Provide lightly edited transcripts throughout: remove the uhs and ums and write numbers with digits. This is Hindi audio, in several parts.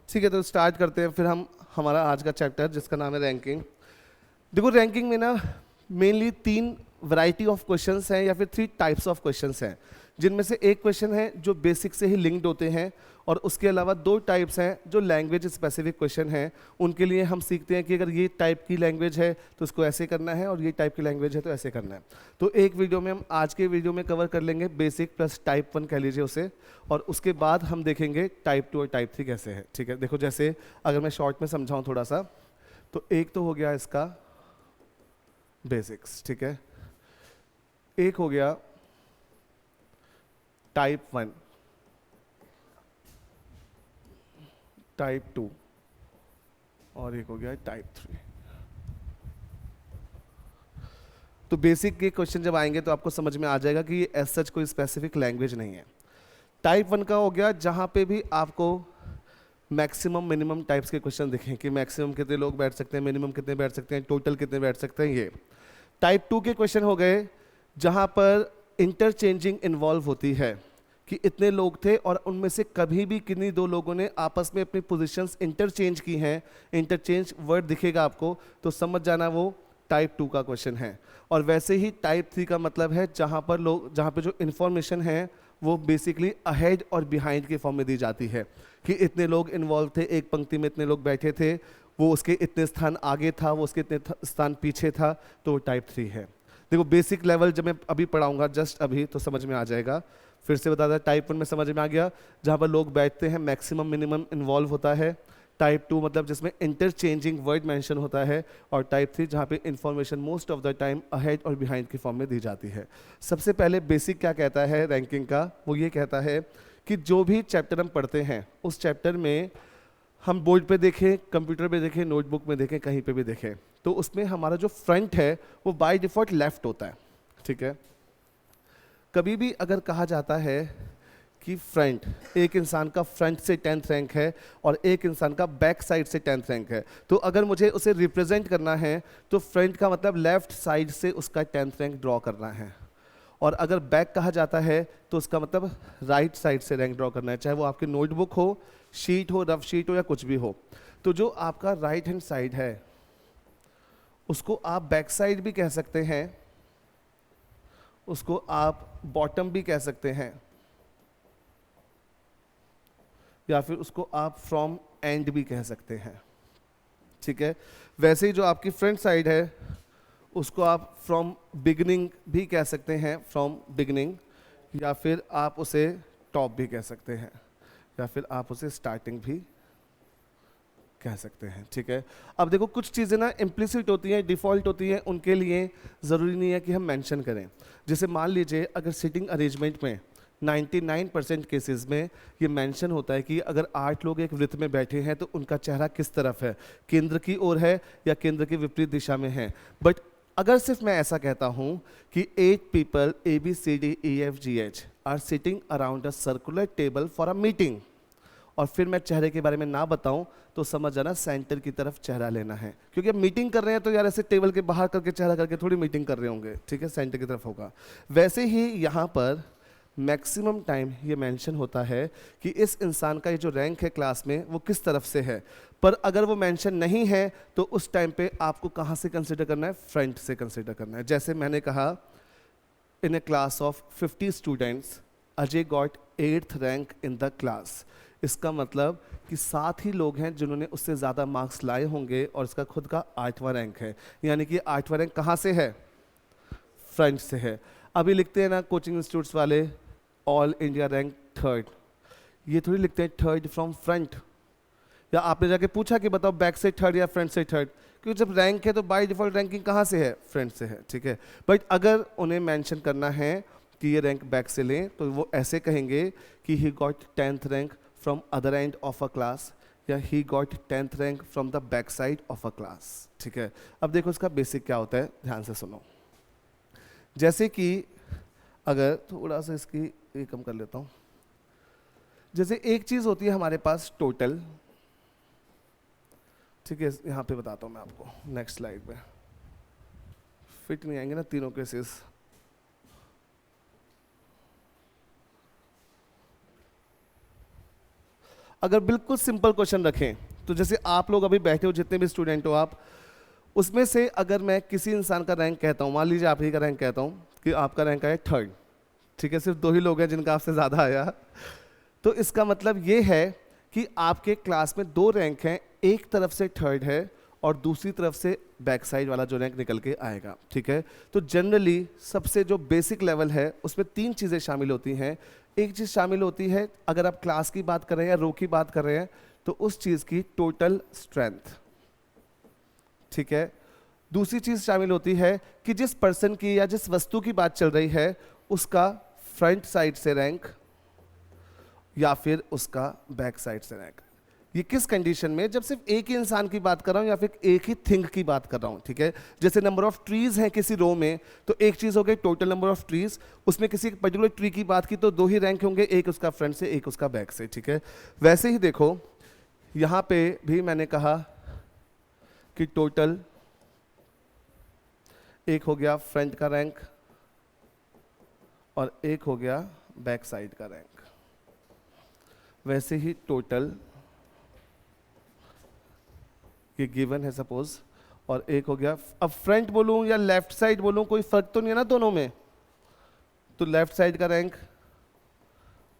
ठीक है, तो स्टार्ट करते हैं फिर हम हमारा आज का चैप्टर जिसका नाम है रैंकिंग। देखो रैंकिंग में ना मेनली 3 वैरायटी ऑफ क्वेश्चंस हैं या फिर 3 टाइप्स ऑफ क्वेश्चंस हैं, जिनमें से एक क्वेश्चन है जो बेसिक से ही लिंक्ड होते हैं और उसके अलावा 2 टाइप्स हैं जो लैंग्वेज स्पेसिफिक क्वेश्चन हैं। उनके लिए हम सीखते हैं कि अगर ये टाइप की लैंग्वेज है तो इसको ऐसे करना है और ये टाइप की लैंग्वेज है तो ऐसे करना है। तो एक वीडियो में हम आज के वीडियो में कवर कर लेंगे बेसिक प्लस टाइप 1 कह लीजिए उसे, और उसके बाद हम देखेंगे टाइप 2 और टाइप 3 कैसे है। ठीक है, देखो जैसे अगर मैं शॉर्ट में समझाऊँ थोड़ा सा, तो एक तो हो गया इसका बेसिक्स, ठीक है, एक हो गया टाइप 1, टाइप 2 और एक हो गया टाइप 3। तो बेसिक के क्वेश्चन जब आएंगे तो आपको समझ में आ जाएगा कि ये एज सच कोई स्पेसिफिक लैंग्वेज नहीं है। टाइप 1 का हो गया जहां पे भी आपको मैक्सिमम मिनिमम टाइप्स के क्वेश्चन दिखें कि मैक्सिमम कितने लोग बैठ सकते हैं, मिनिमम कितने बैठ सकते हैं, टोटल कितने बैठ सकते हैं। ये टाइप 2 के क्वेश्चन हो गए जहां पर इंटरचेंजिंग इन्वॉल्व होती है कि इतने लोग थे और उनमें से कभी भी किन्हीं 2 लोगों ने आपस में अपनी पोजीशंस इंटरचेंज की हैं, इंटरचेंज वर्ड दिखेगा आपको तो समझ जाना वो टाइप 2 का क्वेश्चन है। और वैसे ही टाइप 3 का मतलब है जहाँ पे जो इन्फॉर्मेशन है वो बेसिकली अहेड और बिहाइंड के फॉर्म में दी जाती है कि इतने लोग इन्वॉल्व थे, एक पंक्ति में इतने लोग बैठे थे, वो उसके इतने स्थान आगे था, वो उसके इतने स्थान पीछे था, तो वो टाइप 3 है। देखो बेसिक लेवल जब मैं अभी पढ़ाऊंगा जस्ट अभी तो समझ में आ जाएगा। फिर से बता दें, टाइप 1 में समझ में आ गया जहाँ पर लोग बैठते हैं, मैक्सिमम मिनिमम इन्वॉल्व होता है। टाइप 2 मतलब जिसमें इंटरचेंजिंग वर्ड मेंशन होता है। और टाइप 3 जहाँ पे information most of the time ahead और बिहाइंड की फॉर्म में दी जाती है। सबसे पहले बेसिक क्या कहता है रैंकिंग का, वो ये कहता है कि जो भी चैप्टर हम पढ़ते हैं उस चैप्टर में हम बोर्ड पे देखें, कंप्यूटर पे देखें, नोटबुक में देखें, कहीं पे भी देखें, तो उसमें हमारा जो फ्रंट है वो बाय डिफॉल्ट लेफ्ट होता है। ठीक है, कभी भी अगर कहा जाता है कि फ्रंट, एक इंसान का फ्रंट से 10th रैंक है और एक इंसान का बैक साइड से 10th रैंक है, तो अगर मुझे उसे रिप्रेजेंट करना है तो फ्रंट का मतलब लेफ्ट साइड से उसका 10th रैंक ड्रॉ करना है, और अगर बैक कहा जाता है तो उसका मतलब राइट साइड से रैंक ड्रॉ करना है, चाहे वो आपकी नोटबुक हो, शीट हो, रफ शीट हो या कुछ भी हो। तो जो आपका राइट हैंड साइड है उसको आप बैक साइड भी कह सकते हैं, उसको आप बॉटम भी कह सकते हैं, या फिर उसको आप फ्रॉम एंड भी कह सकते हैं। ठीक है, वैसे ही जो आपकी फ्रंट साइड है उसको आप फ्रॉम बिगनिंग भी कह सकते हैं, फ्रॉम बिगनिंग, या फिर आप उसे टॉप भी कह सकते हैं, या फिर आप उसे स्टार्टिंग भी कह सकते हैं। ठीक है, अब देखो कुछ चीज़ें ना इम्प्लिसिट होती हैं, डिफ़ॉल्ट होती हैं, उनके लिए ज़रूरी नहीं है कि हम मेंशन करें। जैसे मान लीजिए अगर सिटिंग अरेंजमेंट में 99% केसेस में ये मेंशन होता है कि अगर 8 लोग एक वृत्त में बैठे हैं तो उनका चेहरा किस तरफ है, केंद्र की ओर है या केंद्र के विपरीत दिशा में है। बट अगर सिर्फ मैं ऐसा कहता हूँ कि 8 people ABCDEFGH are sitting around a circular table for a meeting, और फिर मैं चेहरे के बारे में ना बताऊं तो समझ जाना सेंटर की तरफ चेहरा लेना है, क्योंकि अब मीटिंग कर रहे हैं तो यार ऐसे टेबल के बाहर करके चेहरा करके थोड़ी मीटिंग कर रहे होंगे। ठीक है, सेंटर की तरफ होगा। वैसे ही यहाँ पर मैक्सिमम टाइम ये मेंशन होता है कि इस इंसान का ये जो रैंक है क्लास में वो किस तरफ से है, पर अगर वो मेंशन नहीं है तो उस टाइम पे आपको कहाँ से कंसिडर करना है, फ्रंट से कंसिडर करना है। जैसे मैंने कहा in a class of 50 students Ajay got 8th rank in the class, इसका मतलब कि 7 ही लोग हैं जिन्होंने उससे ज़्यादा मार्क्स लाए होंगे और इसका खुद का 8वां रैंक है, यानी कि 8वां रैंक कहाँ से है, फ्रंट से है। अभी लिखते हैं ना कोचिंग इंस्टीट्यूट्स वाले ऑल इंडिया रैंक 3rd, ये थोड़ी लिखते हैं 3rd फ्रॉम फ्रंट, या आपने जाके पूछा कि बताओ बैक से 3rd या फ्रंट से 3rd, क्योंकि जब रैंक है तो बाय डिफॉल्ट रैंकिंग कहाँ से है, फ्रंट से है। ठीक है, बट अगर उन्हें मेंशन करना है कि ये रैंक बैक से लें तो वो ऐसे कहेंगे कि he got 10th rank from other end of a class, या he got 10th rank from the back side of a class. ठीक है, अब देखो इसका बेसिक क्या होता है, ध्यान से सुनो। जैसे कि अगर थोड़ा सा इसकी ये कम कर लेता हूँ, जैसे एक चीज़ होती है हमारे पास टोटल। ठीक है, यहाँ पे बताता हूँ मैं आपको, नेक्स्ट स्लाइड पे फिट नहीं आएंगे ना तीनों केसेस। अगर बिल्कुल सिंपल क्वेश्चन रखें तो जैसे आप लोग अभी बैठे हो, जितने भी स्टूडेंट हो आप, उसमें से अगर मैं किसी इंसान का रैंक कहता हूँ, मान लीजिए आप ही का रैंक कहता हूँ कि आपका रैंक आया 3rd, ठीक है, सिर्फ 2 ही लोग हैं जिनका आपसे ज़्यादा आया, तो इसका मतलब ये है कि आपके क्लास में 2 रैंक हैं, एक तरफ से 3rd है और दूसरी तरफ से बैक साइड वाला जो रैंक निकल के आएगा, ठीक है। तो जनरली सबसे जो बेसिक लेवल है उसमें 3 चीज़ें शामिल होती हैं। एक चीज़ शामिल होती है, अगर आप क्लास की बात कर रहे हैं या रो की बात कर रहे हैं, तो उस चीज़ की टोटल स्ट्रेंथ, ठीक है। दूसरी चीज़ शामिल होती है कि जिस पर्सन की या जिस वस्तु की बात चल रही है उसका फ्रंट साइड से रैंक या फिर उसका बैक साइड से रैंक। ये किस कंडीशन में? जब सिर्फ एक ही इंसान की बात कर रहा हूँ या फिर एक ही थिंग की बात कर रहा हूँ, ठीक है। जैसे नंबर ऑफ ट्रीज हैं किसी रो में, तो एक चीज़ हो गई टोटल नंबर ऑफ ट्रीज, उसमें किसी पर्टिकुलर ट्री की बात की तो 2 ही रैंक होंगे, एक उसका फ्रंट से एक उसका बैक से, ठीक है। वैसे ही देखो यहाँ पे भी मैंने कहा कि टोटल एक हो गया फ्रंट का रैंक और एक हो गया बैक साइड का रैंक। वैसे ही टोटल ये गिवन है सपोज, और एक हो गया, अब फ्रंट बोलूं या लेफ्ट साइड बोलूं कोई फर्क तो नहीं है ना दोनों में, तो लेफ्ट साइड का रैंक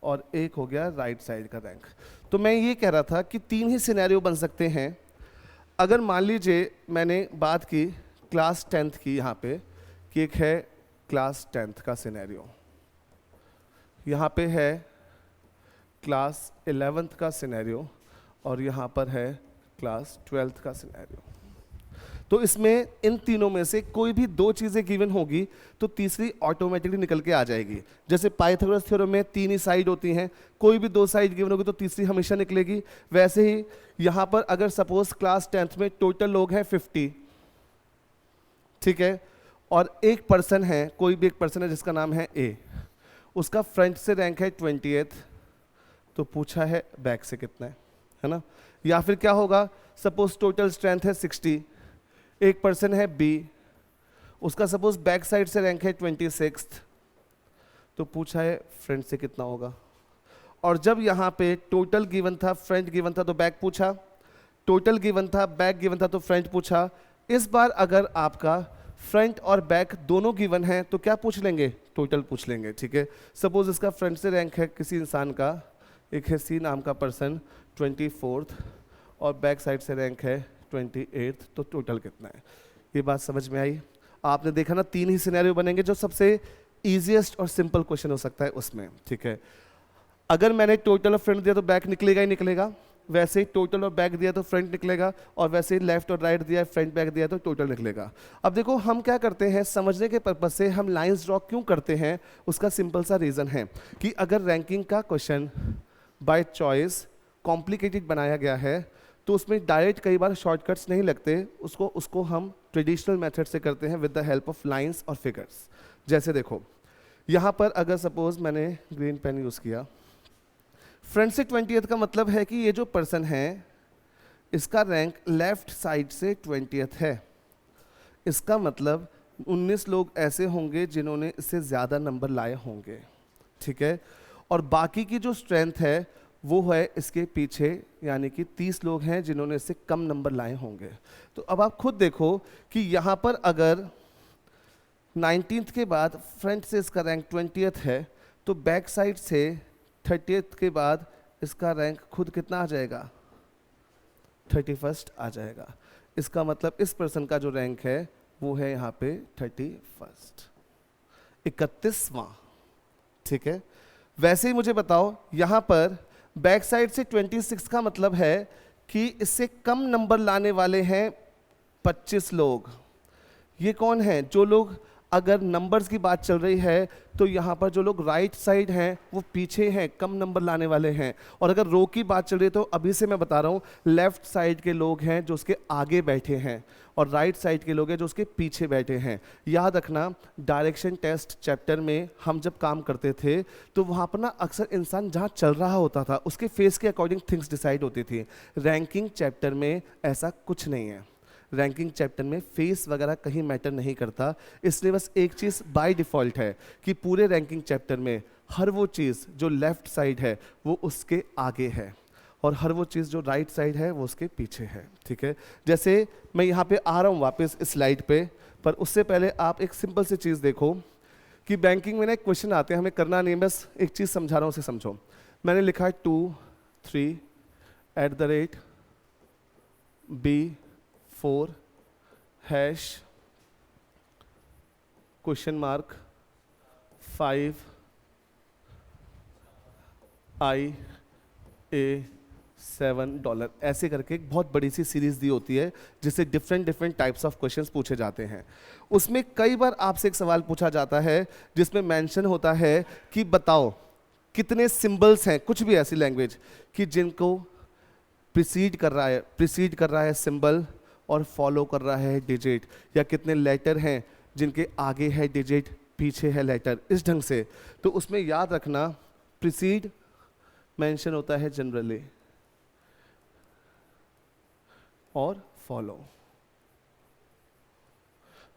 और एक हो गया राइट साइड का रैंक। तो मैं ये कह रहा था कि 3 ही सिनेरियो बन सकते हैं। अगर मान लीजिए मैंने बात की क्लास 10th की, यहाँ पे कि एक है क्लास 10th का सिनेरियो, यहाँ पे है क्लास 11th का सिनेरियो और यहाँ पर है क्लास 12th का सिनेरियो। तो इसमें इन तीनों में से कोई भी 2 चीज़ें गिवन होगी तो तीसरी ऑटोमेटिकली निकल के आ जाएगी। जैसे पाइथागोरस थ्योरम में 3 ही साइड होती हैं, कोई भी 2 साइड गिवन होगी तो तीसरी हमेशा निकलेगी। वैसे ही यहाँ पर अगर सपोज क्लास 10th में टोटल लोग हैं 50, ठीक है, और एक पर्सन है, कोई भी एक पर्सन है जिसका नाम है ए, उसका फ्रंट से रैंक है 20th, तो पूछा है बैक से कितना है ना। या फिर क्या होगा, सपोज टोटल स्ट्रेंथ है 60, एक पर्सन है बी, उसका सपोज बैक साइड से रैंक है 26th, तो पूछा है फ्रंट से कितना होगा। और जब यहाँ पे टोटल गिवन था, फ्रंट गिवन था तो बैक पूछा, टोटल गिवन था, बैक गिवन था तो फ्रंट पूछा। इस बार अगर आपका फ्रंट और बैक दोनों गिवन हैं तो क्या पूछ लेंगे, टोटल पूछ लेंगे, ठीक है। सपोज इसका फ्रंट से रैंक है किसी इंसान का, एक है सी नाम का पर्सन 24th, और बैक साइड से रैंक है 28th, तो टोटल कितना है। ये बात समझ में आई? आपने देखा ना 3 ही सिनेरियो बनेंगे, जो सबसे ईजिएस्ट और सिंपल क्वेश्चन हो सकता है उसमें, ठीक है। अगर मैंने टोटल और फ्रंट दिया तो बैक निकलेगा ही निकलेगा, वैसे ही टोटल और बैक दिया तो फ्रंट निकलेगा, और वैसे ही लेफ्ट और राइट दिया, फ्रंट बैक दिया तो टोटल निकलेगा। अब देखो हम क्या करते हैं, समझने के पर्पज से हम लाइंस ड्रॉ क्यों करते हैं, उसका सिंपल सा रीज़न है कि अगर रैंकिंग का क्वेश्चन बाय चॉइस कॉम्प्लिकेटेड बनाया गया है तो उसमें डायरेक्ट कई बार शॉर्टकट्स नहीं लगते, उसको हम ट्रेडिशनल मेथड से करते हैं with the help of lines और फिगर्स। जैसे देखो यहाँ पर अगर सपोज मैंने ग्रीन पेन यूज़ किया, फ्रंट से 20th का मतलब है कि ये जो पर्सन है इसका रैंक लेफ्ट साइड से 20th है। इसका मतलब 19 लोग ऐसे होंगे जिन्होंने इससे ज़्यादा नंबर लाए होंगे, ठीक है। और बाकी की जो स्ट्रेंथ है वो है इसके पीछे, यानी कि 30 लोग हैं जिन्होंने इससे कम नंबर लाए होंगे। तो अब आप खुद देखो कि यहाँ पर अगर 19th के बाद फ्रंट से इसका रैंक 20th है तो बैक साइड से 30th के बाद इसका रैंक खुद कितना आ जाएगा, 31st आ जाएगा। इसका मतलब इस पर्सन का जो रैंक है वो है यहाँ पे 31st, 31वां, ठीक है। वैसे ही मुझे बताओ यहाँ पर बैक साइड से 26 का मतलब है कि इससे कम नंबर लाने वाले हैं 25 लोग। ये कौन है, जो लोग, अगर नंबर्स की बात चल रही है तो यहाँ पर जो लोग राइट साइड हैं वो पीछे हैं, कम नंबर लाने वाले हैं। और अगर रो की बात चल रही है तो अभी से मैं बता रहा हूँ, लेफ्ट साइड के लोग हैं जो उसके आगे बैठे हैं और राइट साइड के लोग हैं जो उसके पीछे बैठे हैं। याद रखना, डायरेक्शन टेस्ट चैप्टर में हम जब काम करते थे तो वहाँ पर ना अक्सर इंसान जहाँ चल रहा होता था उसके फेस के अकॉर्डिंग थिंग्स डिसाइड होती थी। रैंकिंग चैप्टर में ऐसा कुछ नहीं है। रैंकिंग चैप्टर में फेस वगैरह कहीं मैटर नहीं करता, इसलिए बस एक चीज़ बाय डिफ़ॉल्ट है कि पूरे रैंकिंग चैप्टर में हर वो चीज़ जो लेफ्ट साइड है वो उसके आगे है, और हर वो चीज़ जो राइट साइड है वो उसके पीछे है, ठीक है। जैसे मैं यहाँ पे आ रहा हूँ वापस इस स्लाइड पे, पर उससे पहले आप एक सिंपल सी चीज़ देखो कि बैंकिंग में ना एक क्वेश्चन आते हैं, हमें करना नहीं है, बस एक चीज़ समझा रहा हूँ, उसे समझो। मैंने लिखा है 2 3 @B4 हैश क्वेश्चन मार्क 5 $7, ऐसे करके एक बहुत बड़ी सी सीरीज दी होती है जिससे डिफरेंट टाइप्स ऑफ क्वेश्चंस पूछे जाते हैं। उसमें कई बार आपसे एक सवाल पूछा जाता है जिसमें मेंशन होता है कि बताओ कितने सिंबल्स हैं, कुछ भी ऐसी लैंग्वेज कि जिनको प्रिसीड कर रहा है सिंबल और फॉलो कर रहा है डिजिट, या कितने लेटर हैं जिनके आगे है डिजिट पीछे है लेटर, इस ढंग से। तो उसमें याद रखना प्रिसीड मेंशन होता है जनरली और फॉलो।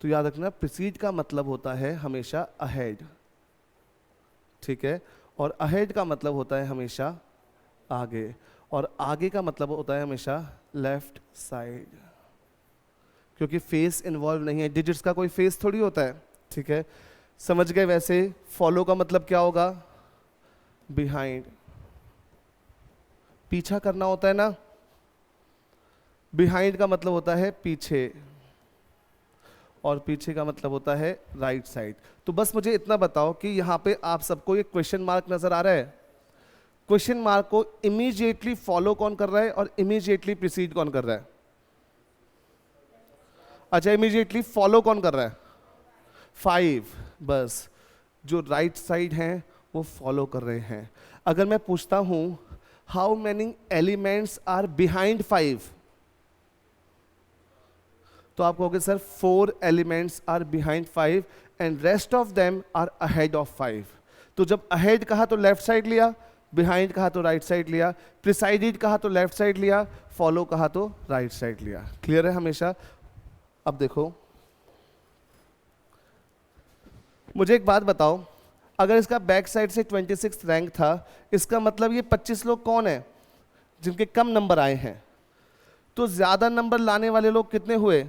तो याद रखना प्रिसीड का मतलब होता है हमेशा अहेड, ठीक है, और अहेड का मतलब होता है हमेशा आगे, और आगे का मतलब होता है हमेशा लेफ्ट साइड, क्योंकि फेस इन्वॉल्व नहीं है, डिजिट्स का कोई फेस थोड़ी होता है, ठीक है, समझ गए। वैसे फॉलो का मतलब क्या होगा, बिहाइंड, पीछा करना होता है ना, बिहाइंड का मतलब होता है पीछे, और पीछे का मतलब होता है राइट साइड। तो बस मुझे इतना बताओ कि यहाँ पे आप सबको ये क्वेश्चन मार्क नजर आ रहा है, क्वेश्चन मार्क को इमीडिएटली फॉलो कौन कर रहा है और इमीडिएटली प्रीसीड कौन कर रहा है? अच्छा, इमीडिएटली फॉलो कौन कर रहा है? 5, बस जो राइट साइड हैं वो फॉलो कर रहे हैं। अगर मैं पूछता हूं how many elements are behind 5, तो आप कहोगे sir 4 elements are behind 5 and rest of them are ahead of 5। तो जब अहेड कहा तो लेफ्ट साइड लिया, बिहाइंड कहा तो राइट साइड लिया, प्रिसाइडेड कहा तो लेफ्ट साइड लिया, फॉलो कहा तो राइट साइड लिया। क्लियर है हमेशा? अब देखो, मुझे एक बात बताओ, अगर इसका बैक साइड से 26 रैंक था, इसका मतलब ये 25 लोग कौन है जिनके कम नंबर आए हैं? तो ज्यादा नंबर लाने वाले लोग कितने हुए?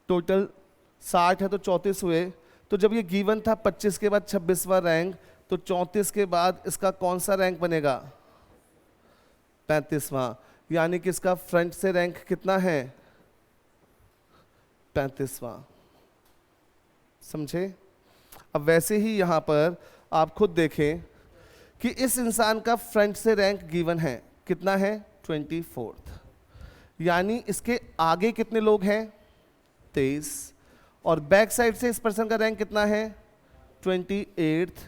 टोटल 60 है तो 34 हुए। तो जब ये गिवन था 25 के बाद 26वां रैंक, तो 34 के बाद इसका कौन सा रैंक बनेगा? 35वां। यानी कि इसका फ्रंट से रैंक कितना है? 35वां। समझे? अब वैसे ही यहां पर आप खुद देखें कि इस इंसान का फ्रंट से रैंक गिवन है, कितना है? 24th। यानी इसके आगे कितने लोग हैं? 23। और बैक साइड से इस पर्सन का रैंक कितना है? 28th।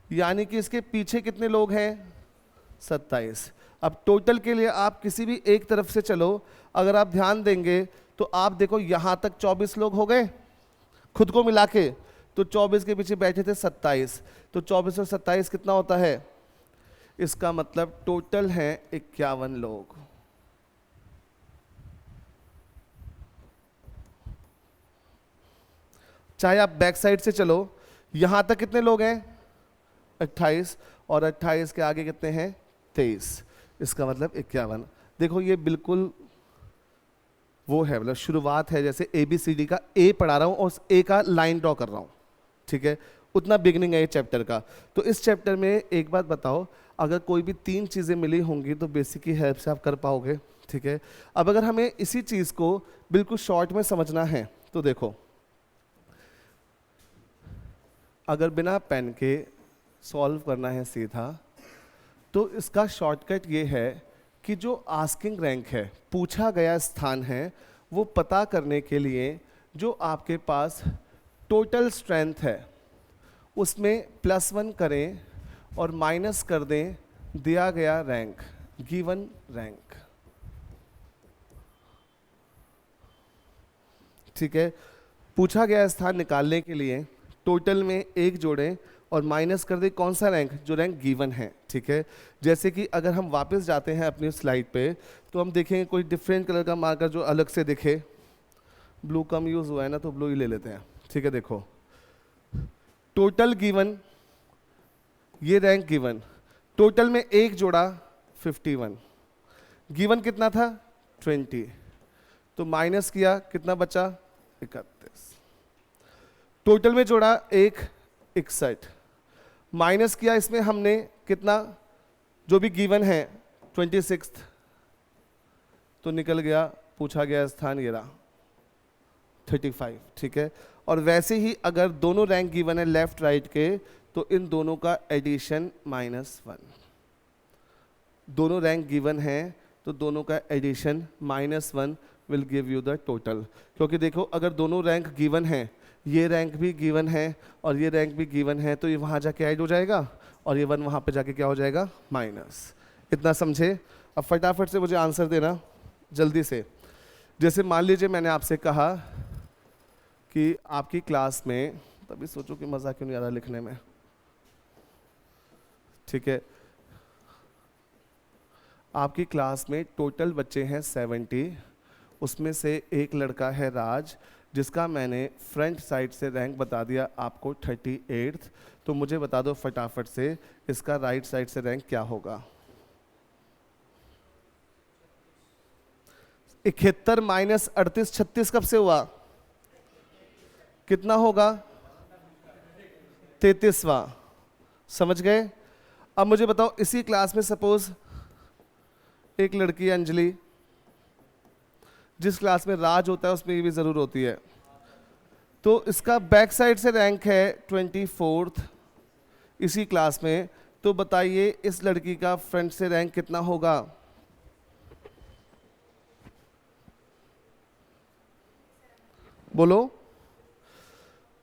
यानी कि इसके पीछे कितने लोग हैं? 27। अब टोटल के लिए आप किसी भी एक तरफ से चलो, अगर आप ध्यान देंगे तो आप देखो यहां तक 24 लोग हो गए खुद को मिला के, तो 24 के पीछे बैठे थे 27, तो 24 और 27 कितना होता है? इसका मतलब टोटल है 51 लोग। चाहे आप बैक साइड से चलो, यहां तक कितने लोग हैं? 28, और 28 के आगे कितने हैं? 23। इसका मतलब 51। देखो ये बिल्कुल वो है, मतलब शुरुआत है, जैसे ABCD का A पढ़ा रहा हूं और उस A का लाइन ड्रॉ कर रहा हूं, ठीक है, उतना बिगनिंग है ये चैप्टर का। तो इस चैप्टर में एक बात बताओ, अगर कोई भी 3 चीज़ें मिली होंगी तो बेसिक की हेल्प से आप कर पाओगे, ठीक है। अब अगर हमें इसी चीज़ को बिल्कुल शॉर्ट में समझना है तो देखो, अगर बिना पेन के सॉल्व करना है सीधा, तो इसका शॉर्टकट ये है कि जो आस्किंग रैंक है, पूछा गया स्थान है, वो पता करने के लिए जो आपके पास टोटल स्ट्रेंथ है उसमें +1 करें और माइनस कर दें दिया गया रैंक, गिवन रैंक, ठीक है। पूछा गया स्थान निकालने के लिए टोटल में 1 जोड़ें और माइनस कर दें कौन सा रैंक? जो रैंक गिवन है, ठीक है। जैसे कि अगर हम वापस जाते हैं अपनी स्लाइड पे, तो हम देखेंगे कोई डिफरेंट कलर का मार्कर जो अलग से दिखे। ब्लू कम यूज़ हुआ है ना, तो ब्लू ही ले लेते हैं, ठीक है। देखो टोटल गिवन, ये रैंक गिवन, टोटल में एक जोड़ा 51, गिवन कितना था 20, तो माइनस किया कितना बचा 31, टोटल में जोड़ा एक 61, माइनस किया इसमें हमने कितना, जो भी गिवन है 26, तो निकल गया, पूछा गया स्थान ये रहा 35, ठीक है। और वैसे ही अगर दोनों रैंक गिवन है लेफ्ट राइट के, तो इन दोनों का एडिशन -1, दोनों रैंक गिवन है तो दोनों का addition -1 will give you the total. क्योंकि देखो अगर दोनों रैंक गिवन है, ये रैंक भी गिवन है और ये रैंक भी गिवन है, तो ये वहाँ जाके ऐड हो जाएगा और ये 1 वहाँ पे जाके क्या हो जाएगा माइनस। इतना समझे? अब फटाफट से मुझे आंसर देना जल्दी से। जैसे मान लीजिए मैंने आपसे कहा कि आपकी क्लास में, तभी सोचो कि मज़ा क्यों नहीं आ रहा लिखने में, ठीक है, आपकी क्लास में टोटल बच्चे हैं 70, उसमें से एक लड़का है राज, जिसका मैंने फ्रंट साइड से रैंक बता दिया आपको 38, तो मुझे बता दो फटाफट से इसका राइट साइड से रैंक क्या होगा। 71 माइनस 38, 36 कब से हुआ, कितना होगा 33वां, समझ गए? अब मुझे बताओ इसी क्लास में सपोज एक लड़की है अंजलि, जिस क्लास में राज होता है उसमें ये भी जरूर होती है, तो इसका बैक साइड से रैंक है 24th इसी क्लास में, तो बताइए इस लड़की का फ्रंट से रैंक कितना होगा? बोलो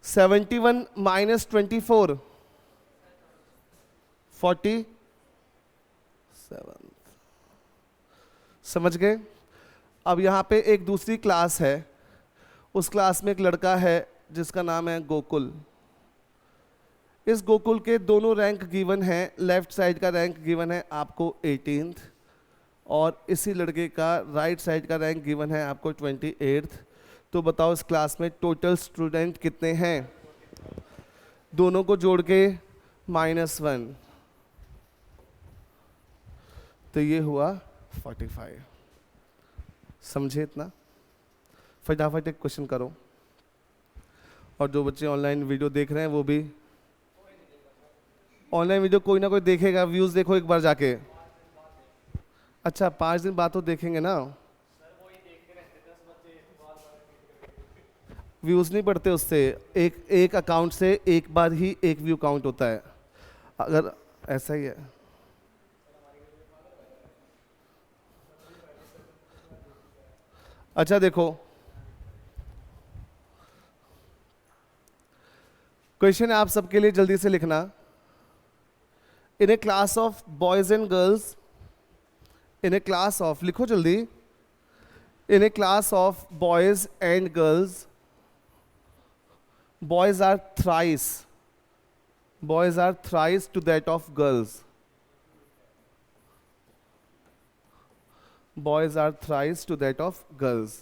71 माइनस 24 47, समझ गए? अब यहाँ पे एक दूसरी क्लास है, उस क्लास में एक लड़का है जिसका नाम है गोकुल। इस गोकुल के दोनों रैंक गिवन है, लेफ्ट साइड का रैंक गिवन है आपको 18th और इसी लड़के का राइट साइड का रैंक गिवन है आपको 28th। तो बताओ इस क्लास में टोटल स्टूडेंट कितने हैं? दोनों को जोड़ के -1, तो ये हुआ 45। समझे इतना? फटाफट एक क्वेश्चन करो, और जो बच्चे ऑनलाइन वीडियो देख रहे हैं वो भी, ऑनलाइन वीडियो कोई ना कोई देखेगा, व्यूज देखो एक बार जाके। अच्छा 5 दिन बाद तो देखेंगे ना, व्यूज नहीं बढ़ते उससे, एक अकाउंट से एक बार ही एक व्यू काउंट होता है, अगर ऐसा ही है। अच्छा देखो क्वेश्चन है आप सबके लिए, जल्दी से लिखना। In a class of boys and girls, in a class of, लिखो जल्दी, in a class of boys and girls, boys are thrice to that of girls, boys are thrice to that of girls।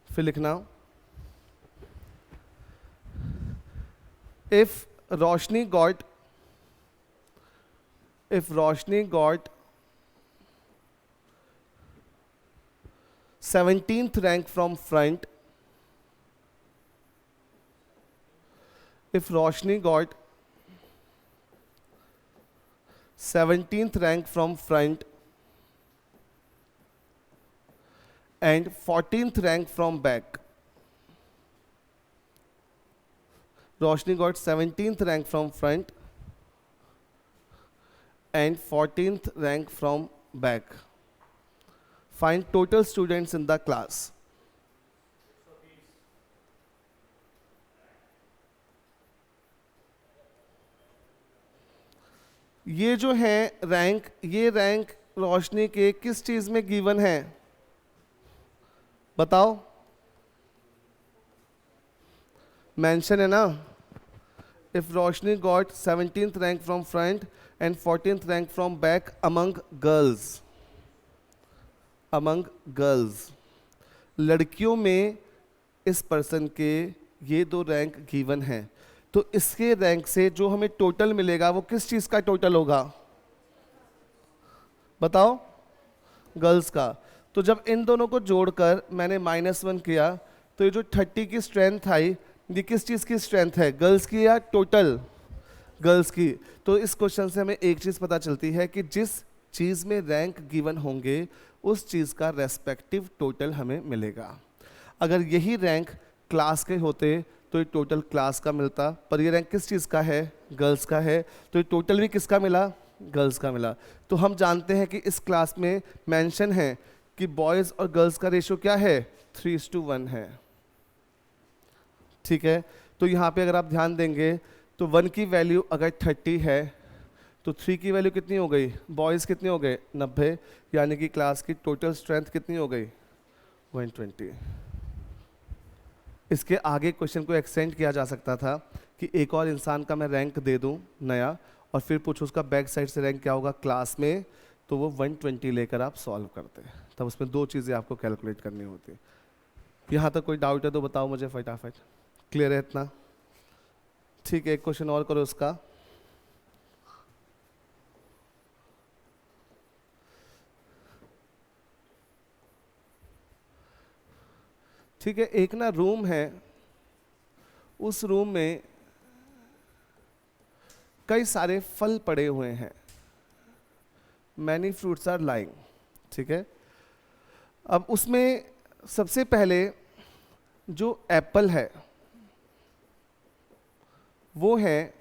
फिर लिखना, if Roshni got 17th rank from front, if Roshni got 17th rank from front and 14th rank from back, Roshni got 17th rank from front and 14th rank from back, find total students in the class। ये जो है रैंक, ये रैंक रोशनी के किस चीज में गिवन है बताओ? मेंशन है ना, if Roshni got 17th rank from front and 14th rank from back among girls, लड़कियों में इस पर्सन के ये दो रैंक गिवन हैं, तो इसके रैंक से जो हमें टोटल मिलेगा वो किस चीज़ का टोटल होगा, बताओ, गर्ल्स का। तो जब इन दोनों को जोड़कर मैंने -1 किया तो ये जो 30 की स्ट्रेंथ आई, ये किस चीज़ की स्ट्रेंथ है, गर्ल्स की या टोटल, गर्ल्स की। तो इस क्वेश्चन से हमें एक चीज़ पता चलती है कि जिस चीज़ में रैंक गिवन होंगे उस चीज़ का रेस्पेक्टिव टोटल हमें मिलेगा। अगर यही रैंक क्लास के होते तो ये टोटल क्लास का मिलता, पर ये रैंक किस चीज़ का है, गर्ल्स का है, तो ये टोटल भी किसका मिला, गर्ल्स का मिला। तो हम जानते हैं कि इस क्लास में मेंशन है कि बॉयज़ और गर्ल्स का रेशियो क्या है, 3:1 है। ठीक है, तो यहाँ पे अगर आप ध्यान देंगे तो 1 की वैल्यू अगर 30 है तो 3 की वैल्यू कितनी हो गई, बॉयज़ कितने हो गए, 90, यानी कि क्लास की टोटल स्ट्रेंथ कितनी हो गई, 120। इसके आगे क्वेश्चन को एक्सटेंड किया जा सकता था कि एक और इंसान का मैं रैंक दे दूं नया और फिर पूछो उसका बैक साइड से रैंक क्या होगा क्लास में, तो वो 120 लेकर आप सॉल्व करते हैं। तब उसमें दो चीज़ें आपको कैलकुलेट करनी होती। यहाँ तक कोई डाउट है तो बताओ मुझे फटाफट, क्लियर है इतना, ठीक है। एक क्वेश्चन और करो उसका। ठीक है, एक ना रूम है, उस रूम में कई सारे फल पड़े हुए हैं, मैनी फ्रूट्स आर लाइंग। ठीक है, अब उसमें सबसे पहले जो एप्पल है वो है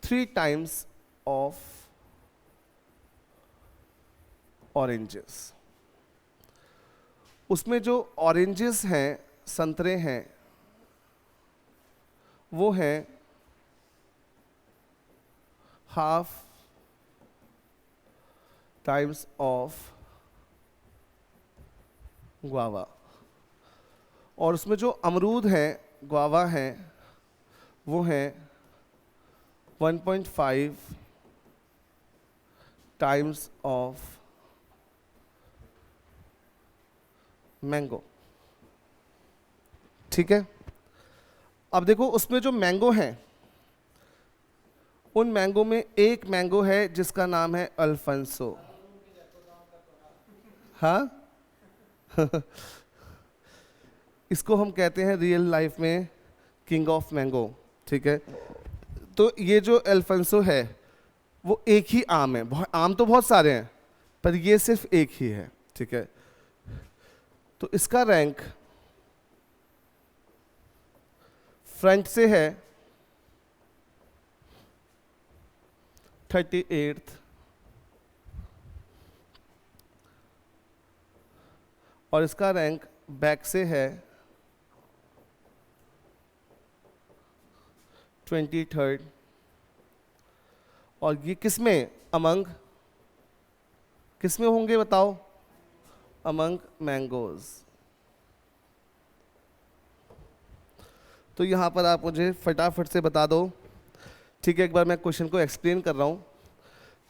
3 टाइम्स ऑफ ऑरेंजेस। उसमें जो ऑरेंजेस हैं, संतरे हैं, वो हैं हाफ टाइम्स ऑफ गुआवा। और उसमें जो अमरूद हैं, गुआवा हैं, वो हैं 1.5 टाइम्स ऑफ मैंगो। ठीक है, अब देखो उसमें जो मैंगो हैं, उन मैंगो में एक मैंगो है जिसका नाम है अल्फांसो। हाँ इसको हम कहते हैं रियल लाइफ में किंग ऑफ मैंगो। ठीक है, तो ये जो अल्फांसो है वो एक ही आम है, आम तो बहुत सारे हैं पर ये सिर्फ एक ही है। ठीक है, तो इसका रैंक फ्रंट से है 38th, और इसका रैंक बैक से है 23rd। और ये किसमें, अमंग किसमें होंगे बताओ, अमंग मैंगोज। तो यहाँ पर आप मुझे फटाफट से बता दो। ठीक है, एक बार मैं क्वेश्चन को एक्सप्लेन कर रहा हूँ।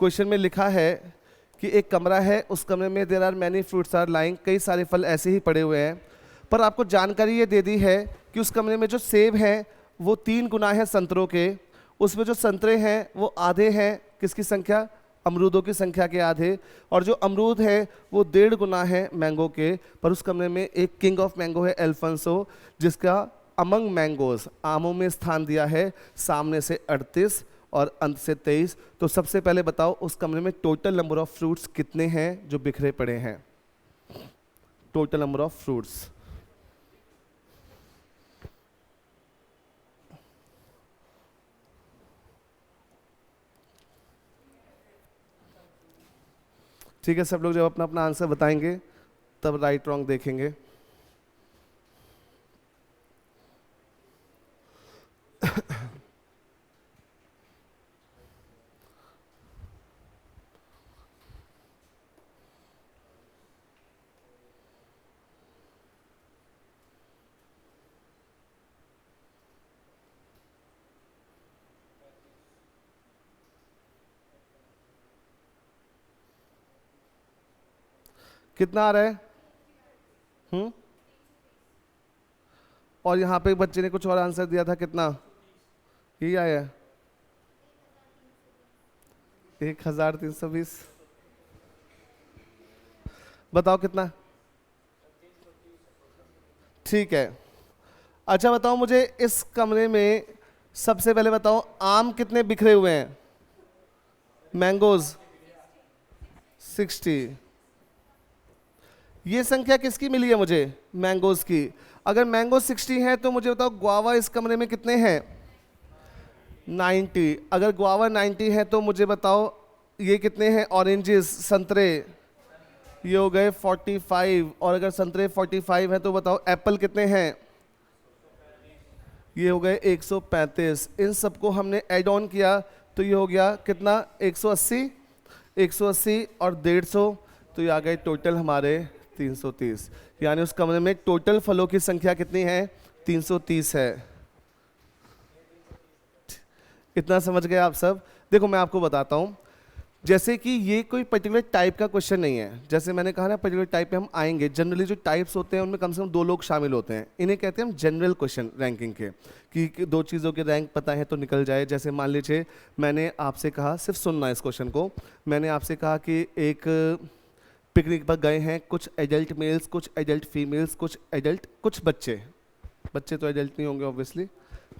क्वेश्चन में लिखा है कि एक कमरा है, उस कमरे में there are many fruits are lying, कई सारे फल ऐसे ही पड़े हुए हैं, पर आपको जानकारी ये दे दी है कि उस कमरे में जो सेब हैं वो 3 गुना है संतरों के, उसमें जो संतरे हैं वो आधे हैं, किसकी संख्या, अमरूदों की संख्या के आधे, और जो अमरूद हैं वो 1.5 गुना है मैंगो के। पर उस कमरे में एक किंग ऑफ मैंगो है अल्फांसो, जिसका अमंग मैंगोज, आमों में स्थान दिया है सामने से 38 और अंत से 23। तो सबसे पहले बताओ उस कमरे में टोटल नंबर ऑफ फ्रूट्स कितने हैं जो बिखरे पड़े हैं, टोटल नंबर ऑफ फ्रूट्स। ठीक है, सब लोग जब अपना अपना आंसर बताएंगे तब राइट रॉन्ग देखेंगे। कितना आ रहा है, और यहाँ पे बच्चे ने कुछ और आंसर दिया था, कितना यही आया 1320। बताओ कितना। ठीक है, अच्छा बताओ मुझे इस कमरे में सबसे पहले बताओ आम कितने बिखरे हुए हैं? मैंगोज 60। ये संख्या किसकी मिली है मुझे? मैंगोज की। अगर मैंगो 60 है तो मुझे बताओ गुआवा इस कमरे में कितने हैं? 90। अगर गुआवा 90 है तो मुझे बताओ ये कितने हैं ऑरेंजेस, संतरे? ये हो गए 45। और अगर संतरे 45 है तो बताओ एप्पल कितने हैं? ये हो गए 135। इन सबको हमने ऐड ऑन किया तो ये हो गया कितना? 180। 180 और 150 तो ये आ गए टोटल हमारे 330। यानी उस कमरे में टोटल फलों की संख्या कितनी है? 330 है। इतना समझ गए आप सब? देखो मैं आपको बताता हूँ, जैसे कि ये कोई पर्टिकुलर टाइप का क्वेश्चन नहीं है। जैसे मैंने कहा ना पर्टिकुलर टाइप पे हम आएंगे। जनरली जो टाइप्स होते हैं उनमें कम से कम 2 लोग शामिल होते हैं। इन्हें कहते हैं हम जनरल क्वेश्चन रैंकिंग के, कि 2 चीज़ों के रैंक पता है तो निकल जाए। जैसे मान लीजिए मैंने आपसे कहा, सिर्फ सुनना इस क्वेश्चन को, मैंने आपसे कहा कि एक पिकनिक पर गए हैं कुछ एडल्ट मेल्स, कुछ एडल्ट फीमेल्स, कुछ बच्चे। बच्चे तो एडल्ट नहीं होंगे ऑब्वियसली,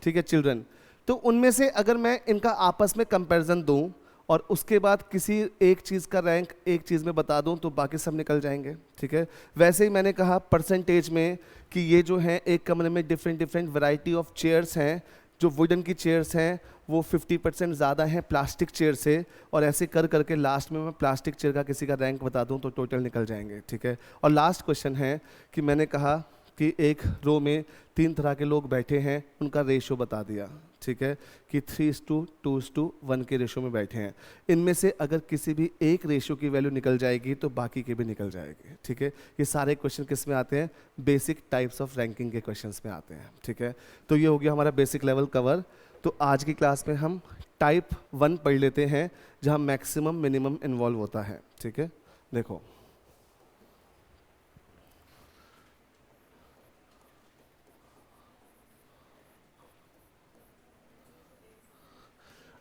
ठीक है, चिल्ड्रन। तो उनमें से अगर मैं इनका आपस में कंपैरिजन दूं और उसके बाद किसी एक चीज़ का रैंक एक चीज़ में बता दूं तो बाकी सब निकल जाएंगे, ठीक है। वैसे ही मैंने कहा परसेंटेज में कि ये जो है एक कमरे में डिफरेंट वैरायटी ऑफ चेयर्स हैं। जो वुडन की चेयर्स हैं वो 50% ज़्यादा हैं प्लास्टिक चेयर से, और ऐसे कर करके लास्ट में मैं प्लास्टिक चेयर का किसी का रैंक बता दूं तो टोटल निकल जाएंगे, ठीक है। और लास्ट क्वेश्चन है कि मैंने कहा कि एक रो में 3 तरह के लोग बैठे हैं, उनका रेशो बता दिया, ठीक है, कि 3:2:1 के रेशो में बैठे हैं। इनमें से अगर किसी भी एक रेशो की वैल्यू निकल जाएगी तो बाकी के भी निकल जाएगी, ठीक है। ये सारे क्वेश्चन किस में आते हैं? बेसिक टाइप्स ऑफ रैंकिंग के क्वेश्चंस में आते हैं, ठीक है। तो ये हो गया हमारा बेसिक लेवल कवर। तो आज की क्लास में हम टाइप 1 पढ़ लेते हैं, जहाँ मैक्सिमम मिनिमम इन्वॉल्व होता है, ठीक है। देखो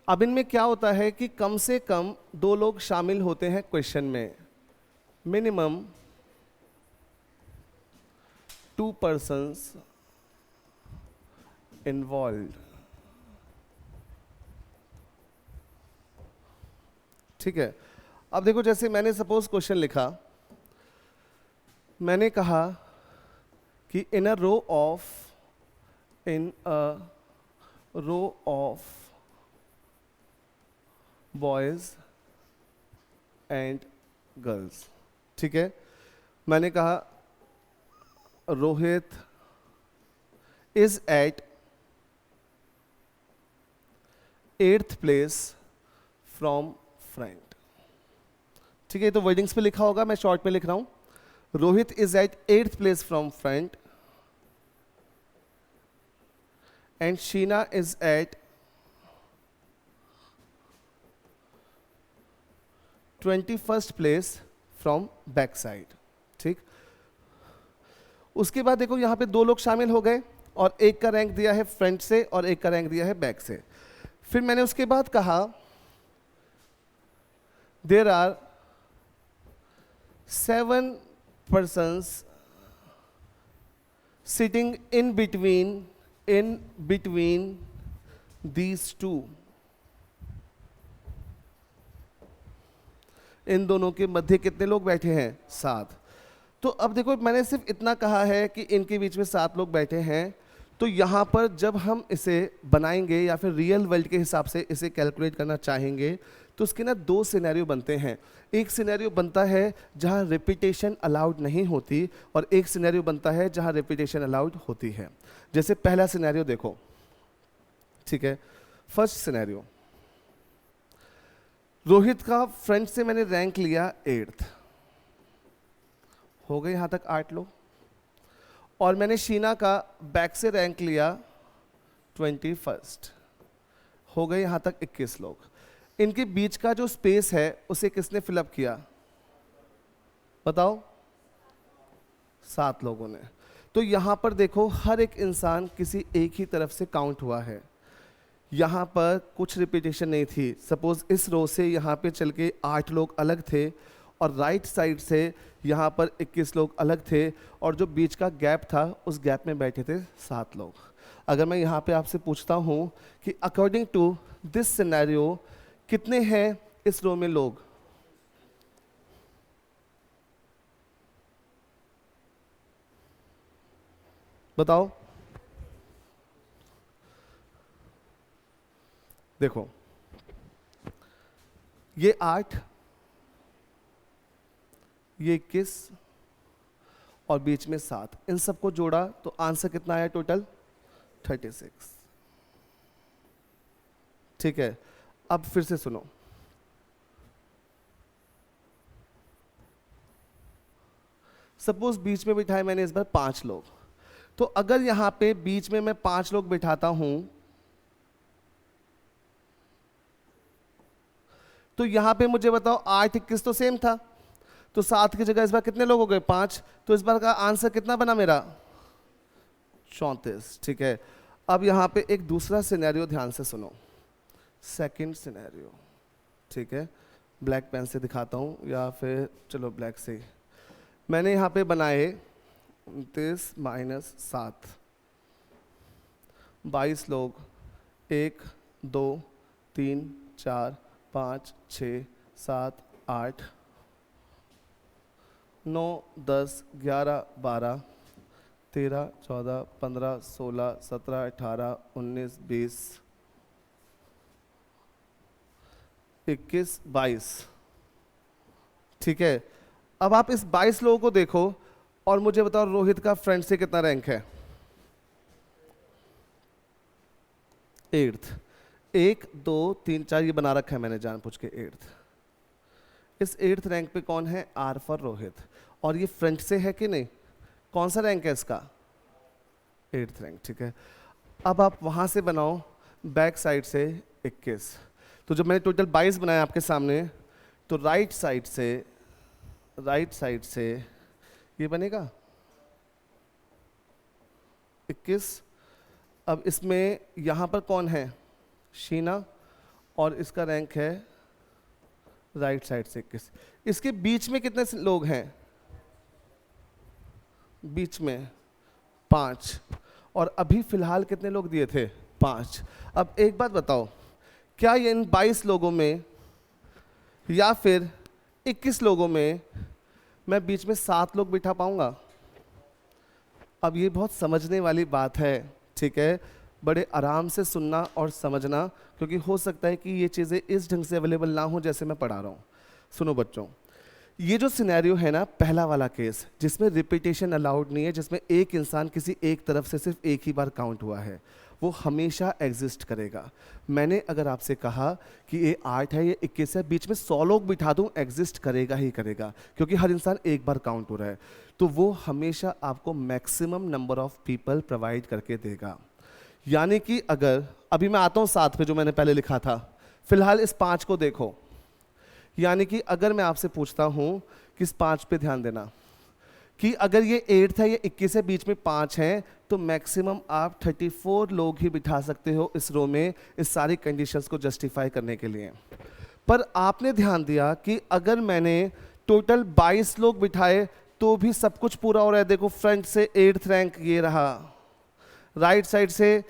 अब इनमें क्या होता है कि कम से कम 2 लोग शामिल होते हैं क्वेश्चन में। मिनिमम 2 persons इन्वॉल्व, ठीक है। अब देखो जैसे मैंने सपोज क्वेश्चन लिखा, मैंने कहा कि in a row of boys and girls, ठीक है। मैंने कहा Rohit is at 8th place from front, ठीक है। तो वर्डिंग्स पे लिखा होगा, मैं शॉर्ट में लिख रहा हूं। Rohit is at 8th place from front and Sheena is at 21st place from back side, ठीक। उसके बाद देखो यहां पे 2 लोग शामिल हो गए और एक का रैंक दिया है फ्रंट से और एक का रैंक दिया है बैक से। फिर मैंने उसके बाद कहा there are 7 persons sitting in between these two, इन दोनों के मध्य कितने लोग बैठे हैं? 7। तो अब देखो मैंने सिर्फ इतना कहा है कि इनके बीच में 7 लोग बैठे हैं। तो यहाँ पर जब हम इसे बनाएंगे या फिर रियल वर्ल्ड के हिसाब से इसे कैलकुलेट करना चाहेंगे तो उसके ना 2 सिनेरियो बनते हैं। एक सिनेरियो बनता है जहाँ रिपीटेशन अलाउड नहीं होती और एक सिनेरियो बनता है जहाँ रिपीटेशन अलाउड होती है। जैसे पहला सिनेरियो देखो, ठीक है। फर्स्ट सिनेरियो, रोहित का फ्रंट से मैंने रैंक लिया 8th, हो गए यहां तक 8 लोग। और मैंने शीना का बैक से रैंक लिया 21st, हो गए यहां तक 21 लोग। इनके बीच का जो स्पेस है उसे किसने फिलअप किया? बताओ, 7 लोगों ने। तो यहाँ पर देखो हर एक इंसान किसी एक ही तरफ से काउंट हुआ है, यहाँ पर कुछ रिपीटेशन नहीं थी। सपोज इस रो से यहाँ पे चल के 8 लोग अलग थे और राइट साइड से यहाँ पर 21 लोग अलग थे और जो बीच का गैप था उस गैप में बैठे थे 7 लोग। अगर मैं यहाँ पे आपसे पूछता हूँ कि अकॉर्डिंग टू दिस सिनेरियो कितने हैं इस रो में लोग, बताओ। देखो ये 8, ये 21 और बीच में 7, इन सबको जोड़ा तो आंसर कितना आया टोटल 36। ठीक है, अब फिर से सुनो, सपोज बीच में बिठाए मैंने इस बार 5 लोग, तो अगर यहां पे बीच में मैं 5 लोग बिठाता हूं तो यहां पे मुझे बताओ 8 21 तो सेम था, तो 7 की जगह इस बार कितने लोग हो गए 5, तो इस बार का आंसर कितना बना मेरा 34। ठीक है, अब यहां पे एक दूसरा सिनेरियो ध्यान से सुनो, सेकंड सिनेरियो। ठीक है, ब्लैक पेन से दिखाता हूं या फिर चलो ब्लैक से। मैंने यहां पे बनाए 29 - 7, 22 लोग, 1 2 3 4 5 6 7 8 9 10 11 12 13 14 15 16 17 18 19 20 21 22। ठीक है, अब आप इस 22 लोगों को देखो और मुझे बताओ रोहित का फ्रेंड से कितना रैंक है 8th। 1 2 3 4 ये बना रखा है मैंने जानबूझ के 8th। इस 8th रैंक पे कौन है R फॉर रोहित, और ये फ्रंट से है कि नहीं, कौन सा रैंक है इसका 8th रैंक। ठीक है, अब आप वहां से बनाओ बैक साइड से 21, तो जब मैंने टोटल 22 बनाया आपके सामने, तो राइट साइड से ये बनेगा 21। अब इसमें यहाँ पर कौन है शीना, और इसका रैंक है राइट साइड से 21। इसके बीच में कितने लोग हैं, बीच में 5, और अभी फिलहाल कितने लोग दिए थे 5। अब एक बात बताओ, क्या ये इन 22 लोगों में या फिर 21 लोगों में मैं बीच में 7 लोग बिठा पाऊंगा। अब ये बहुत समझने वाली बात है। ठीक है, बड़े आराम से सुनना और समझना, क्योंकि हो सकता है कि ये चीज़ें इस ढंग से अवेलेबल ना हो जैसे मैं पढ़ा रहा हूँ। सुनो बच्चों, ये जो सिनेरियो है ना, पहला वाला केस जिसमें रिपीटेशन अलाउड नहीं है, जिसमें एक इंसान किसी एक तरफ से सिर्फ एक ही बार काउंट हुआ है, वो हमेशा एग्जिस्ट करेगा। मैंने अगर आपसे कहा कि ये 8 है, ये 21 है, बीच में 100 लोग बिठा दूं, एग्जिस्ट करेगा ही करेगा, क्योंकि हर इंसान एक बार काउंट हो रहा है। तो वो हमेशा आपको maximum number of people provide करके देगा। यानी कि अगर अभी मैं आता हूँ 7 पे जो मैंने पहले लिखा था, फिलहाल इस 5 को देखो। यानी कि अगर मैं आपसे पूछता हूँ कि इस 5 पे ध्यान देना, कि अगर ये 8 है, ये 21 है, बीच में 5 हैं, तो मैक्सिमम आप 34 लोग ही बिठा सकते हो इस रो में, इस सारी कंडीशंस को जस्टिफाई करने के लिए। पर आपने ध्यान दिया कि अगर मैंने टोटल 22 लोग बिठाए तो भी सब कुछ पूरा हो रहा है। देखो फ्रंट से 8th रैंक ये रहा, राइट साइड से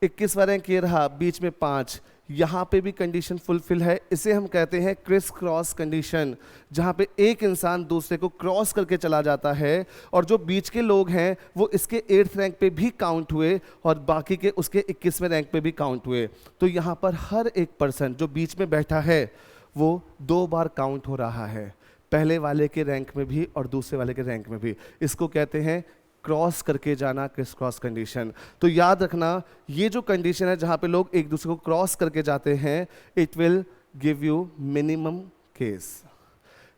21वां रैंक ये रहा, बीच में 5, यहाँ पे भी कंडीशन फुलफिल है। इसे हम कहते हैं क्रिस क्रॉस कंडीशन, जहाँ पे एक इंसान दूसरे को क्रॉस करके चला जाता है, और जो बीच के लोग हैं वो इसके 8th रैंक पे भी काउंट हुए और बाकी के उसके 21वें रैंक पे भी काउंट हुए। तो यहाँ पर हर एक पर्सन जो बीच में बैठा है वो 2 बार काउंट हो रहा है, पहले वाले के रैंक में भी और दूसरे वाले के रैंक में भी। इसको कहते हैं क्रॉस करके जाना, क्रिस क्रॉस कंडीशन। तो याद रखना, ये जो कंडीशन है जहाँ पे लोग एक दूसरे को क्रॉस करके जाते हैं, it will give you minimum case.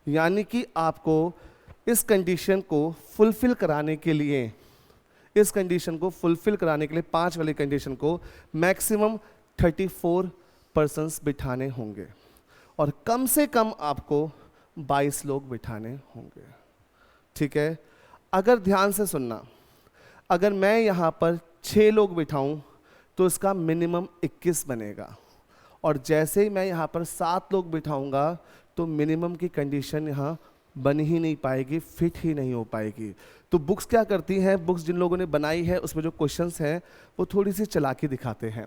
यानी कि आपको इस कंडीशन को फुलफिल कराने के लिए, इस कंडीशन को फुलफिल कराने के लिए 5 वाली कंडीशन को मैक्सिमम 34 पर्सन्स बिठाने होंगे, और कम से कम आपको 22 लोग बिठाने होंगे। ठीक है, अगर ध्यान से सुनना, अगर मैं यहाँ पर 6 लोग बिठाऊं तो इसका मिनिमम 21 बनेगा, और जैसे ही मैं यहाँ पर 7 लोग बिठाऊंगा तो मिनिमम की कंडीशन यहाँ बन ही नहीं पाएगी, फिट ही नहीं हो पाएगी। तो बुक्स क्या करती हैं, बुक्स जिन लोगों ने बनाई है उसमें जो क्वेश्चंस हैं वो थोड़ी सी चालाकी दिखाते हैं।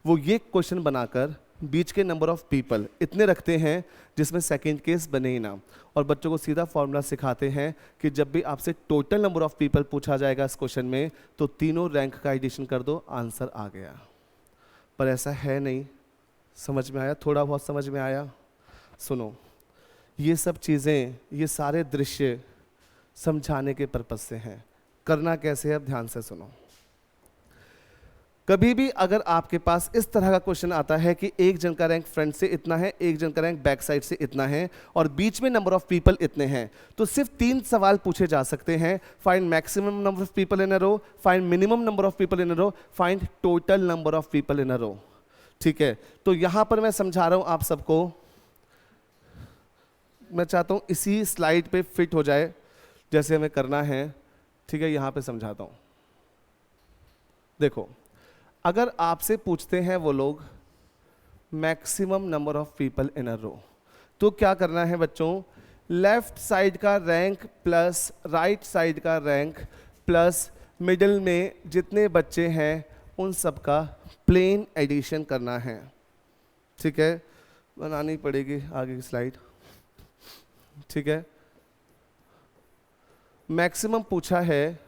वो ये क्वेश्चन बनाकर बीच के नंबर ऑफ पीपल इतने रखते हैं जिसमें सेकंड केस बने ही ना, और बच्चों को सीधा फॉर्मूला सिखाते हैं कि जब भी आपसे टोटल नंबर ऑफ पीपल पूछा जाएगा इस क्वेश्चन में तो तीनों रैंक का एडिशन कर दो, आंसर आ गया। पर ऐसा है नहीं। समझ में आया? थोड़ा बहुत समझ में आया? सुनो, ये सब चीज़ें, ये सारे दृश्य समझाने के पर्पज से हैं। करना कैसे है, अब ध्यान से सुनो। कभी भी अगर आपके पास इस तरह का क्वेश्चन आता है कि एक जन का रैंक फ्रंट से इतना है, एक जन का रैंक बैक साइड से इतना है, और बीच में नंबर ऑफ पीपल इतने हैं, तो सिर्फ 3 सवाल पूछे जा सकते हैं। Find maximum number of people in a row, find minimum number of people in a row, find total number of people in a row. ठीक है, तो यहां पर मैं समझा रहा हूं आप सबको, मैं चाहता हूं इसी स्लाइड पे फिट हो जाए जैसे हमें करना है। ठीक है, यहां पे समझाता हूं। देखो, अगर आपसे पूछते हैं वो लोग maximum number of people in a row, तो क्या करना है बच्चों, लेफ्ट साइड का रैंक प्लस राइट साइड का रैंक प्लस मिडिल में जितने बच्चे हैं उन सब का प्लेन एडिशन करना है। ठीक है, बनानी पड़ेगी आगे की स्लाइड। ठीक है, मैक्सिमम पूछा है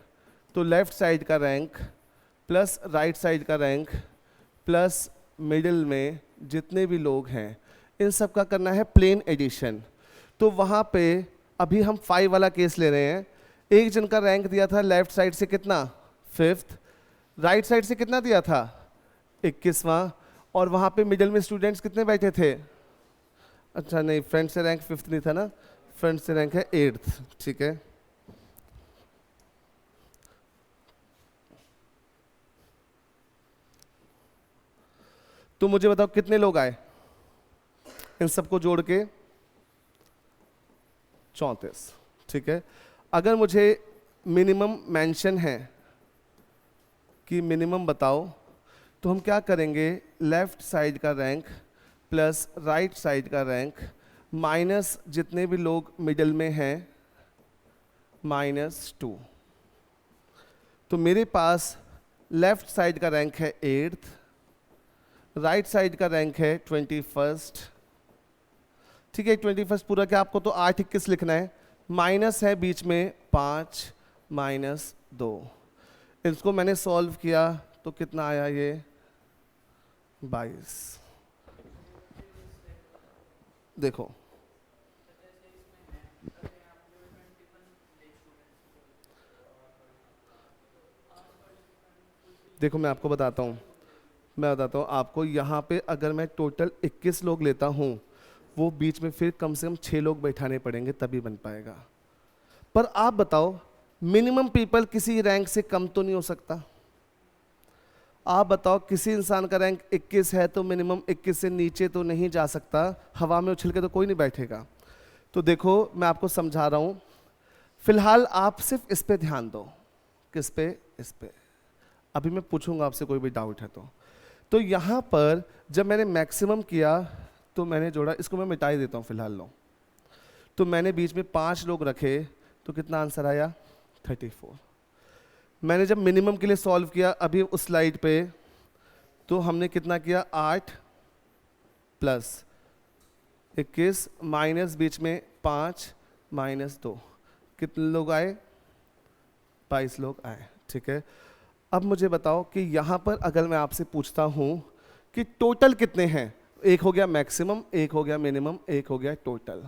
तो लेफ्ट साइड का रैंक प्लस राइट साइड का रैंक प्लस मिडिल में जितने भी लोग हैं इन सब का करना है प्लेन एडिशन। तो वहाँ पे अभी हम 5 वाला केस ले रहे हैं। एक जन का रैंक दिया था लेफ्ट साइड से कितना, 5th, राइट साइड से कितना दिया था, 21वां, और वहाँ पे मिडिल में स्टूडेंट्स कितने बैठे थे, अच्छा नहीं, फ्रंट से रैंक 5th नहीं था ना, फ्रंट से रैंक है 8th। ठीक है, तो मुझे बताओ कितने लोग आए इन सबको जोड़ के, 34। ठीक है, अगर मुझे मिनिमम मेंशन है कि मिनिमम बताओ, तो हम क्या करेंगे, लेफ्ट साइड का रैंक प्लस राइट साइड का रैंक माइनस जितने भी लोग मिडिल में हैं -2। तो मेरे पास लेफ्ट साइड का रैंक है 8th, राइट साइड का रैंक है 21st। ठीक है, 21st पूरा क्या आपको तो 8 21 लिखना है, माइनस है बीच में 5 -2। इसको मैंने सॉल्व किया तो कितना आया ये 22। देखो देखो मैं आपको बताता हूँ, आपको यहाँ पे अगर मैं टोटल 21 लोग लेता हूँ, वो बीच में फिर कम से कम 6 लोग बैठाने पड़ेंगे तभी बन पाएगा। पर आप बताओ, मिनिमम पीपल किसी रैंक से कम तो नहीं हो सकता। आप बताओ, किसी इंसान का रैंक 21 है तो मिनिमम 21 से नीचे तो नहीं जा सकता, हवा में उछल के तो कोई नहीं बैठेगा। तो देखो मैं आपको समझा रहा हूँ, फिलहाल आप सिर्फ इस पे ध्यान दो। किस पे? इस पे। अभी मैं पूछूंगा आपसे कोई भी डाउट है तो यहाँ पर जब मैंने मैक्सिमम किया तो मैंने जोड़ा, इसको मैं मिटा ही देता हूँ फिलहाल लो। तो मैंने बीच में 5 लोग रखे तो कितना आंसर आया 34। मैंने जब मिनिमम के लिए सॉल्व किया अभी उस स्लाइड पे, तो हमने कितना किया 8 प्लस 21 माइनस बीच में 5 -2, कितने लोग आए 22 लोग आए। ठीक है, अब मुझे बताओ कि यहाँ पर अगर मैं आपसे पूछता हूँ कि टोटल कितने हैं, एक हो गया मैक्सिमम, एक हो गया मिनिमम, एक हो गया टोटल,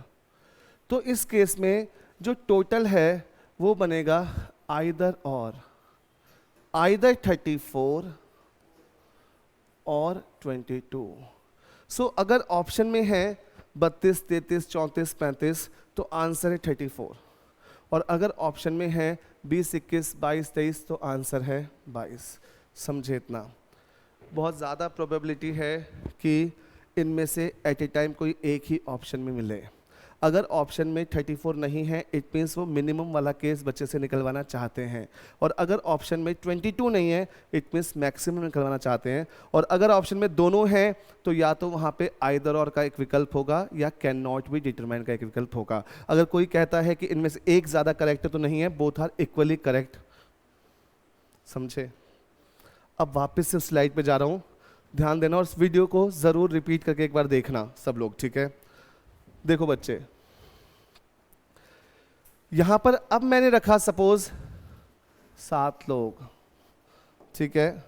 तो इस केस में जो टोटल है वो बनेगा आइदर 34 और 22। सो अगर ऑप्शन में है 32 33 34 35 तो आंसर है 34, और अगर ऑप्शन में है 20 21 22 23 तो आंसर है 22। समझे इतना? बहुत ज़्यादा प्रोबेबिलिटी है कि इनमें से एट ए टाइम कोई एक ही ऑप्शन में मिले। अगर ऑप्शन में 34 नहीं है इट मीन्स वो मिनिमम वाला केस बच्चे से निकलवाना चाहते हैं, और अगर ऑप्शन में 22 नहीं है इट मीन्स मैक्सिमम निकलवाना चाहते हैं, और अगर ऑप्शन में दोनों हैं तो या तो वहाँ पे आइदर और का एक विकल्प होगा या कैन नॉट बी डिटरमाइन का एक विकल्प होगा। अगर कोई कहता है कि इनमें से एक ज़्यादा करेक्ट तो नहीं है, बोथ आर इक्वली करेक्ट। समझे? अब वापस से स्लाइड पे जा रहा हूँ, ध्यान देना और इस वीडियो को ज़रूर रिपीट करके एक बार देखना सब लोग, ठीक है? देखो बच्चे, यहाँ पर अब मैंने रखा सपोज 7 लोग, ठीक है?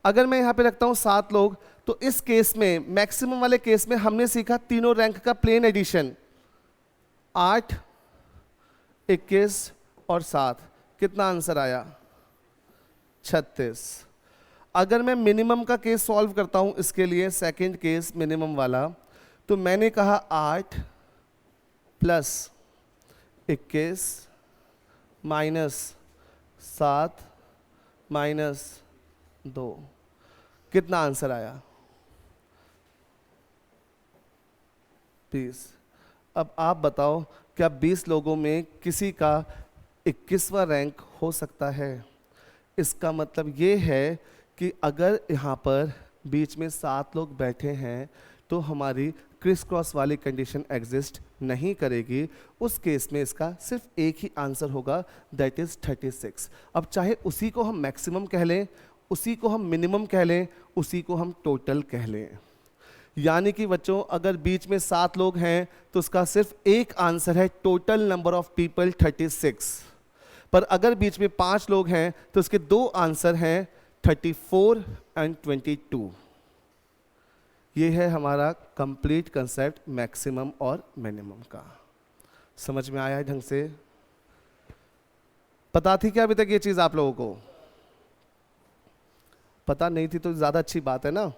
अगर मैं यहाँ पे रखता हूँ 7 लोग तो इस केस में, मैक्सिमम वाले केस में हमने सीखा तीनों रैंक का प्लेन एडिशन, 8, 21 और 7। कितना आंसर आया? 36। अगर मैं मिनिमम का केस सॉल्व करता हूं इसके लिए, सेकंड केस मिनिमम वाला, तो मैंने कहा 8 प्लस 21 माइनस 7 माइनस 2। कितना आंसर आया? 20। अब आप बताओ क्या 20 लोगों में किसी का 21वां रैंक हो सकता है? इसका मतलब ये है कि अगर यहाँ पर बीच में 7 लोग बैठे हैं तो हमारी क्रिस क्रॉस वाली कंडीशन एग्जिस्ट नहीं करेगी। उस केस में इसका सिर्फ एक ही आंसर होगा, दैट इज 36। अब चाहे उसी को हम मैक्सिमम कह लें, उसी को हम मिनिमम कह लें, उसी को हम टोटल कह लें, यानी कि बच्चों अगर बीच में 7 लोग हैं तो उसका सिर्फ एक आंसर है, टोटल नंबर ऑफ पीपल 36। पर अगर बीच में 5 लोग हैं तो उसके 2 आंसर हैं, 34 एंड 22। ये है हमारा कंप्लीट कंसेप्ट मैक्सिमम और मिनिमम का। समझ में आया है ढंग से? पता थी क्या अभी तक ये चीज़ आप लोगों को? पता नहीं थी तो ज़्यादा अच्छी बात है ना,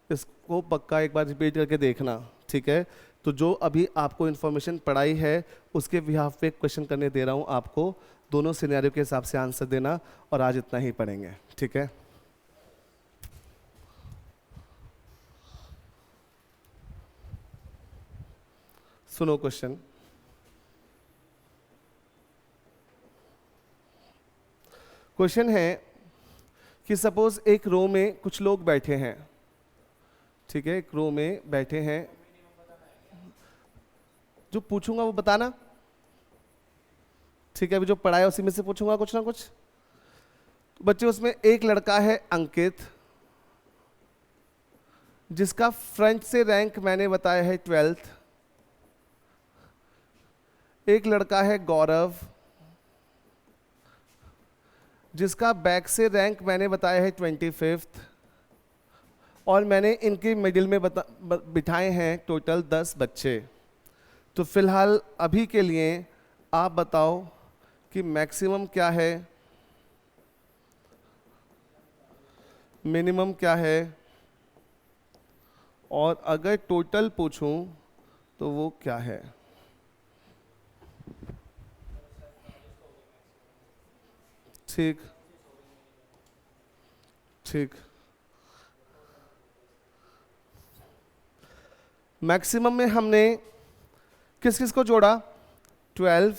इसको पक्का एक बार रिपीट करके देखना, ठीक है? तो जो अभी आपको इन्फॉर्मेशन पढ़ाई है उसके बिहाफ पे क्वेश्चन करने दे रहा हूँ आपको, दोनों सिनेरियो के हिसाब से आंसर देना, और आज इतना ही पढ़ेंगे, ठीक है? सुनो क्वेश्चन। क्वेश्चन है कि सपोज एक रो में कुछ लोग बैठे हैं, ठीक है? एक रो में बैठे हैं, जो पूछूंगा वो बताना, ठीक है? अभी जो पढ़ाया उसी में से पूछूंगा कुछ ना कुछ। बच्चे उसमें एक लड़का है अंकित, जिसका फ्रंट से रैंक मैंने बताया है 12th। एक लड़का है गौरव, जिसका बैक से रैंक मैंने बताया है 25th, और मैंने इनके मिडिल में बिठाए हैं टोटल 10 बच्चे। तो फिलहाल अभी के लिए आप बताओ कि मैक्सिमम क्या है, मिनिमम क्या है, और अगर टोटल पूछूं तो वो क्या है? ठीक ठीक। मैक्सिमम में हमने किस किस को जोड़ा? 12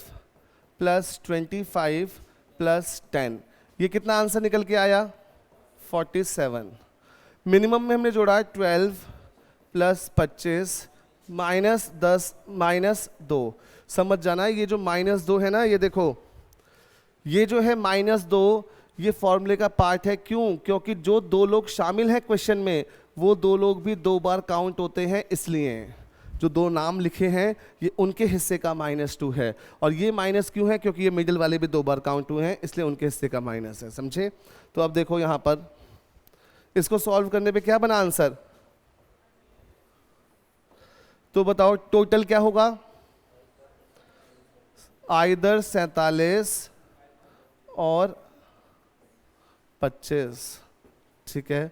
प्लस 25 प्लस 10। ये कितना आंसर निकल के आया? 47। मिनिमम में हमने जोड़ा 12 प्लस 25 माइनस 10 माइनस 2। समझ जाना, ये जो -2 है ना, ये देखो, ये जो है -2, ये फॉर्मूले का पार्ट है। क्यों? क्योंकि जो 2 लोग शामिल हैं क्वेश्चन में, वो 2 लोग भी 2 बार काउंट होते हैं, इसलिए जो 2 नाम लिखे हैं ये उनके हिस्से का -2 है। और ये माइनस क्यों है? क्योंकि ये मिडिल वाले भी 2 बार काउंट हुए हैं, इसलिए उनके हिस्से का माइनस है। समझे? तो अब देखो यहाँ पर इसको सॉल्व करने पे क्या बना आंसर? तो बताओ टोटल क्या होगा? आइदर 47 और 25, ठीक है?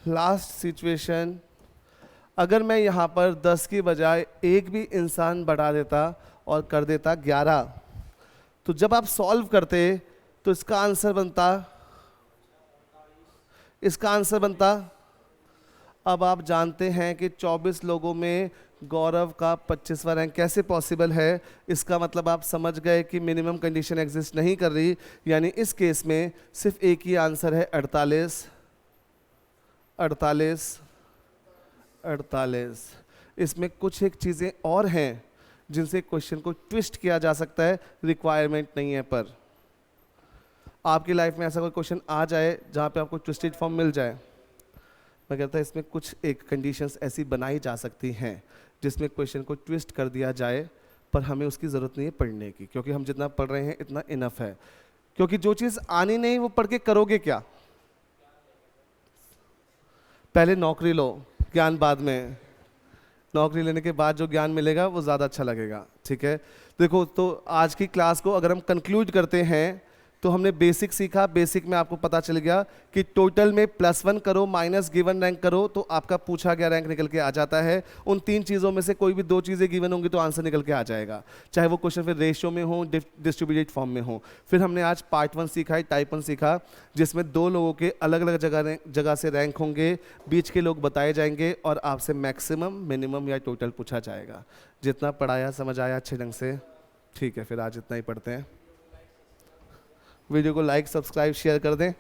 लास्ट सिचुएशन, अगर मैं यहाँ पर 10 की बजाय एक भी इंसान बढ़ा देता और कर देता 11, तो जब आप सॉल्व करते तो इसका आंसर बनता अब आप जानते हैं कि 24 लोगों में गौरव का 25वां रैंक कैसे पॉसिबल है। इसका मतलब आप समझ गए कि मिनिमम कंडीशन एग्जिस्ट नहीं कर रही, यानी इस केस में सिर्फ एक ही आंसर है 48, 48, 48। इसमें कुछ एक चीज़ें और हैं जिनसे क्वेश्चन को ट्विस्ट किया जा सकता है, रिक्वायरमेंट नहीं है, पर आपकी लाइफ में ऐसा कोई क्वेश्चन आ जाए जहाँ पे आपको ट्विस्टेड फॉर्म मिल जाए, मैं कहता इसमें कुछ एक कंडीशंस ऐसी बनाई जा सकती हैं जिसमें क्वेश्चन को ट्विस्ट कर दिया जाए, पर हमें उसकी ज़रूरत नहीं है पढ़ने की, क्योंकि हम जितना पढ़ रहे हैं इतना इनफ है। क्योंकि जो चीज़ आनी नहीं वो पढ़ के करोगे क्या? पहले नौकरी लो, ज्ञान बाद में। नौकरी लेने के बाद जो ज्ञान मिलेगा वो ज़्यादा अच्छा लगेगा, ठीक है। देखो, तो आज की क्लास को अगर हम कंक्लूड करते हैं तो हमने बेसिक सीखा। बेसिक में आपको पता चल गया कि टोटल में +1 करो माइनस गिवन रैंक करो तो आपका पूछा गया रैंक निकल के आ जाता है। उन 3 चीज़ों में से कोई भी 2 चीज़ें गिवन होंगी तो आंसर निकल के आ जाएगा, चाहे वो क्वेश्चन फिर रेशियो में हो, डिस्ट्रीब्यूटेड फॉर्म में हो। फिर हमने आज पार्ट 1 सीखा है, टाइप 1 सीखा, जिसमें 2 लोगों के अलग अलग जगह से रैंक होंगे, बीच के लोग बताए जाएंगे और आपसे मैक्सिमम, मिनिमम या टोटल पूछा जाएगा। जितना पढ़ाया समझ आया अच्छे ढंग से? ठीक है, फिर आज इतना ही पढ़ते हैं। वीडियो को लाइक, सब्सक्राइब, शेयर कर दें।